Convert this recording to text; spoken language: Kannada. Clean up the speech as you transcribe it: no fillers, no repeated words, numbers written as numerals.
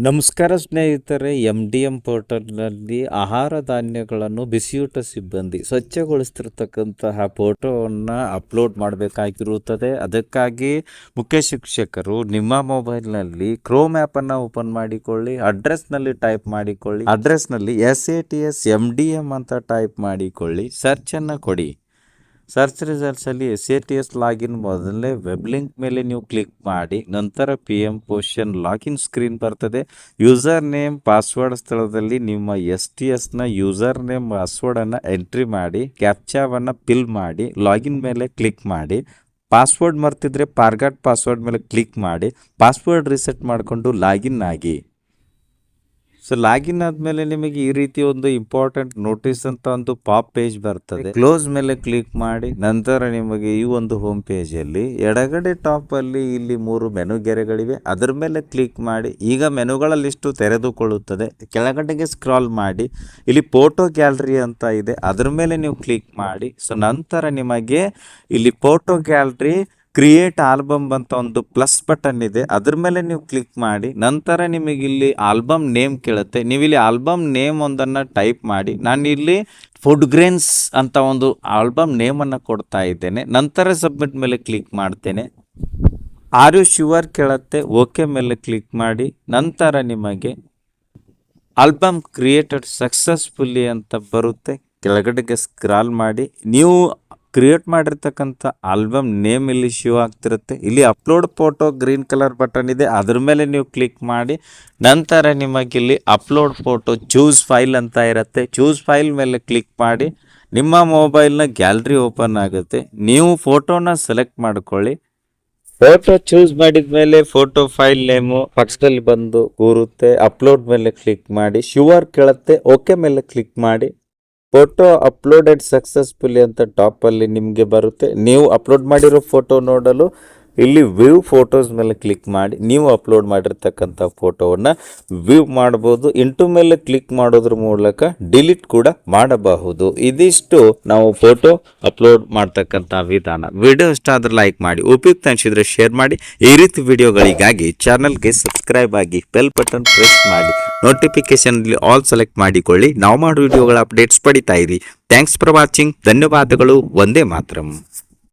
ನಮಸ್ಕಾರ ಸ್ನೇಹಿತರೆ, MDM ಪೋರ್ಟಲ್ನಲ್ಲಿ ಆಹಾರ ಧಾನ್ಯಗಳನ್ನು ಬಿಸಿಯೂಟ ಸಿಬ್ಬಂದಿ ಸ್ವಚ್ಛಗೊಳಿಸ್ತಿರ್ತಕ್ಕಂತಹ ಫೋಟೋವನ್ನು ಅಪ್ಲೋಡ್ ಮಾಡಬೇಕಾಗಿರುತ್ತದೆ. ಅದಕ್ಕಾಗಿ ಮುಖ್ಯ ಶಿಕ್ಷಕರು ನಿಮ್ಮ ಮೊಬೈಲ್ನಲ್ಲಿ ಕ್ರೋಮ್ ಆ್ಯಪನ್ನು ಓಪನ್ ಮಾಡಿಕೊಳ್ಳಿ. ಅಡ್ರೆಸ್ನಲ್ಲಿ ಟೈಪ್ ಮಾಡಿಕೊಳ್ಳಿ. ಅಡ್ರೆಸ್ನಲ್ಲಿ SATS MDM ಅಂತ ಟೈಪ್ ಮಾಡಿಕೊಳ್ಳಿ. ಸರ್ಚನ್ನು ಕೊಡಿ. ಸರ್ಚ್ ರಿಸಲ್ಟ್ಸಲ್ಲಿ SATS ಲಾಗಿನ್ ಮೊದಲನೇ ವೆಬ್ ಲಿಂಕ್ ಮೇಲೆ ನೀವು ಕ್ಲಿಕ್ ಮಾಡಿ. ನಂತರ PM ಪೋಷನ್ ಲಾಗಿನ್ ಸ್ಕ್ರೀನ್ ಬರ್ತದೆ. ಯೂಸರ್ ನೇಮ್ ಪಾಸ್ವರ್ಡ್ ಸ್ಥಳದಲ್ಲಿ ನಿಮ್ಮ STSನ ಯೂಸರ್ ನೇಮ್ ಪಾಸ್ವರ್ಡನ್ನು ಎಂಟ್ರಿ ಮಾಡಿ. ಕ್ಯಾಪ್ಚಾವನ್ನು ಫಿಲ್ ಮಾಡಿ. ಲಾಗಿನ್ ಮೇಲೆ ಕ್ಲಿಕ್ ಮಾಡಿ. ಪಾಸ್ವರ್ಡ್ ಮರ್ತಿದ್ರೆ ಫಾರ್ಗಾಟ್ ಪಾಸ್ವರ್ಡ್ ಮೇಲೆ ಕ್ಲಿಕ್ ಮಾಡಿ. ಪಾಸ್ವರ್ಡ್ ರಿಸೆಟ್ ಮಾಡಿಕೊಂಡು ಲಾಗಿನ್ ಆಗಿ. ಸೊ ಲಾಗಿನ್ ಆದಮೇಲೆ ನಿಮಗೆ ಈ ರೀತಿ ಒಂದು ಇಂಪಾರ್ಟೆಂಟ್ ನೋಟಿಸ್ ಅಂತ ಒಂದು ಪಾಪ್ ಪೇಜ್ ಬರ್ತದೆ. ಕ್ಲೋಸ್ ಮೇಲೆ ಕ್ಲಿಕ್ ಮಾಡಿ. ನಂತರ ನಿಮಗೆ ಈ ಒಂದು ಹೋಮ್ ಪೇಜಲ್ಲಿ ಎಡಗಡೆ ಟಾಪಲ್ಲಿ ಇಲ್ಲಿ 3 ಮೆನು ಗೆರೆಗಳಿವೆ. ಅದರ ಮೇಲೆ ಕ್ಲಿಕ್ ಮಾಡಿ. ಈಗ ಮೆನುಗಳ ಲಿಸ್ಟು ತೆರೆದುಕೊಳ್ಳುತ್ತದೆ. ಕೆಳಗಡೆಗೆ ಸ್ಕ್ರಾಲ್ ಮಾಡಿ. ಇಲ್ಲಿ ಫೋಟೋ ಗ್ಯಾಲರಿ ಅಂತ ಇದೆ, ಅದರ ಮೇಲೆ ನೀವು ಕ್ಲಿಕ್ ಮಾಡಿ. ಸೊ ನಂತರ ನಿಮಗೆ ಇಲ್ಲಿ ಫೋಟೋ ಗ್ಯಾಲರಿ ಕ್ರಿಯೇಟ್ ಆಲ್ಬಮ್ ಅಂತ ಒಂದು ಪ್ಲಸ್ ಬಟನ್ ಇದೆ, ಅದ್ರ ಮೇಲೆ ನೀವು ಕ್ಲಿಕ್ ಮಾಡಿ. ನಂತರ ನಿಮಗೆ ಇಲ್ಲಿ ಆಲ್ಬಮ್ ನೇಮ್ ಕೇಳುತ್ತೆ. ನೀವು ಇಲ್ಲಿ ಆಲ್ಬಮ್ ನೇಮ್ ಒಂದನ್ನು ಟೈಪ್ ಮಾಡಿ. ನಾನು ಇಲ್ಲಿ ಫುಡ್ ಗ್ರೇನ್ಸ್ ಅಂತ ಒಂದು ಆಲ್ಬಮ್ ನೇಮನ್ನು ಕೊಡ್ತಾ ಇದ್ದೇನೆ. ನಂತರ ಸಬ್ಮಿಟ್ ಮೇಲೆ ಕ್ಲಿಕ್ ಮಾಡ್ತೇನೆ. ಆರ್ ಯು ಶ್ಯೂರ್ ಕೇಳುತ್ತೆ. ಓಕೆ ಮೇಲೆ ಕ್ಲಿಕ್ ಮಾಡಿ. ನಂತರ ನಿಮಗೆ ಆಲ್ಬಮ್ ಕ್ರಿಯೇಟೆಡ್ ಸಕ್ಸಸ್ಫುಲ್ಲಿ ಅಂತ ಬರುತ್ತೆ. ಕೆಳಗಡೆಗೆ ಸ್ಕ್ರಾಲ್ ಮಾಡಿ. ನೀವು ಕ್ರಿಯೇಟ್ ಮಾಡಿರ್ತಕ್ಕಂಥ ಆಲ್ಬಮ್ ನೇಮ್ ಇಲ್ಲಿ ಶೋ ಆಗ್ತಿರುತ್ತೆ. ಇಲ್ಲಿ upload photo green colour button ಇದೆ, ಅದ್ರ ಮೇಲೆ ನೀವು ಕ್ಲಿಕ್ ಮಾಡಿ. ನಂತರ ನಿಮಗೆ ಇಲ್ಲಿ ಅಪ್ಲೋಡ್ ಫೋಟೋ ಚೂಸ್ ಫೈಲ್ ಅಂತ ಇರುತ್ತೆ. ಚೂಸ್ ಫೈಲ್ ಮೇಲೆ ಕ್ಲಿಕ್ ಮಾಡಿ. ನಿಮ್ಮ ಮೊಬೈಲ್ನ ಗ್ಯಾಲರಿ ಓಪನ್ ಆಗುತ್ತೆ. ನೀವು ಫೋಟೋನ ಸೆಲೆಕ್ಟ್ ಮಾಡ್ಕೊಳ್ಳಿ. ಫೋಟೋ ಚೂಸ್ ಮಾಡಿದ ಮೇಲೆ ಫೋಟೋ ಫೈಲ್ ನೇಮು ಪಕ್ಕದಲ್ಲಿ ಬಂದು ಕೂರುತ್ತೆ. ಅಪ್ಲೋಡ್ ಮೇಲೆ ಕ್ಲಿಕ್ ಮಾಡಿ. ಶ್ಯೂರ್ ಕೇಳುತ್ತೆ. ಓಕೆ ಮೇಲೆ ಕ್ಲಿಕ್ ಮಾಡಿ. ಫೋಟೋ ಅಪ್ಲೋಡೆಡ್ ಸಕ್ಸಸ್ಫುಲಿ ಅಂತ ಟಾಪಲ್ಲಿ ನಿಮಗೆ ಬರುತ್ತೆ. ನೀವು ಅಪ್ಲೋಡ್ ಮಾಡಿರೋ ಫೋಟೋ ನೋಡಲು ಇಲ್ಲಿ ವ್ಯೂ ಫೋಟೋಸ್ ಮೇಲೆ ಕ್ಲಿಕ್ ಮಾಡಿ. ನೀವು ಅಪ್ಲೋಡ್ ಮಾಡಿರ್ತಕ್ಕಂಥ ಫೋಟೋವನ್ನು ವ್ಯೂ ಮಾಡ್ಬೋದು. ಇಂಟು ಮೇಲೆ ಕ್ಲಿಕ್ ಮಾಡೋದ್ರ ಮೂಲಕ ಡಿಲೀಟ್ ಕೂಡ ಮಾಡಬಹುದು. ಇದಿಷ್ಟು ನಾವು ಫೋಟೋ ಅಪ್ಲೋಡ್ ಮಾಡ್ತಕ್ಕಂಥ ವಿಧಾನ. ವಿಡಿಯೋ ಇಷ್ಟ ಆದ್ರೆ ಲೈಕ್ ಮಾಡಿ, ಉಪಯುಕ್ತ ಅನಿಸಿದ್ರೆ ಶೇರ್ ಮಾಡಿ. ಈ ರೀತಿ ವಿಡಿಯೋಗಳಿಗಾಗಿ ಚಾನಲ್ಗೆ ಸಬ್ಸ್ಕ್ರೈಬ್ ಆಗಿ ಬೆಲ್ ಬಟನ್ ಪ್ರೆಸ್ ಮಾಡಿ. ನೋಟಿಫಿಕೇಶನ್ಲಿ ಆಲ್ ಸೆಲೆಕ್ಟ್ ಮಾಡಿಕೊಳ್ಳಿ. ನಾವು ಮಾಡೋ ವಿಡಿಯೋಗಳ ಅಪ್ಡೇಟ್ಸ್ ಪಡಿತಾ ಇರಿ. Thanks for watching. ಧನ್ಯವಾದಗಳು. ವಂದೇ ಮಾತರಂ.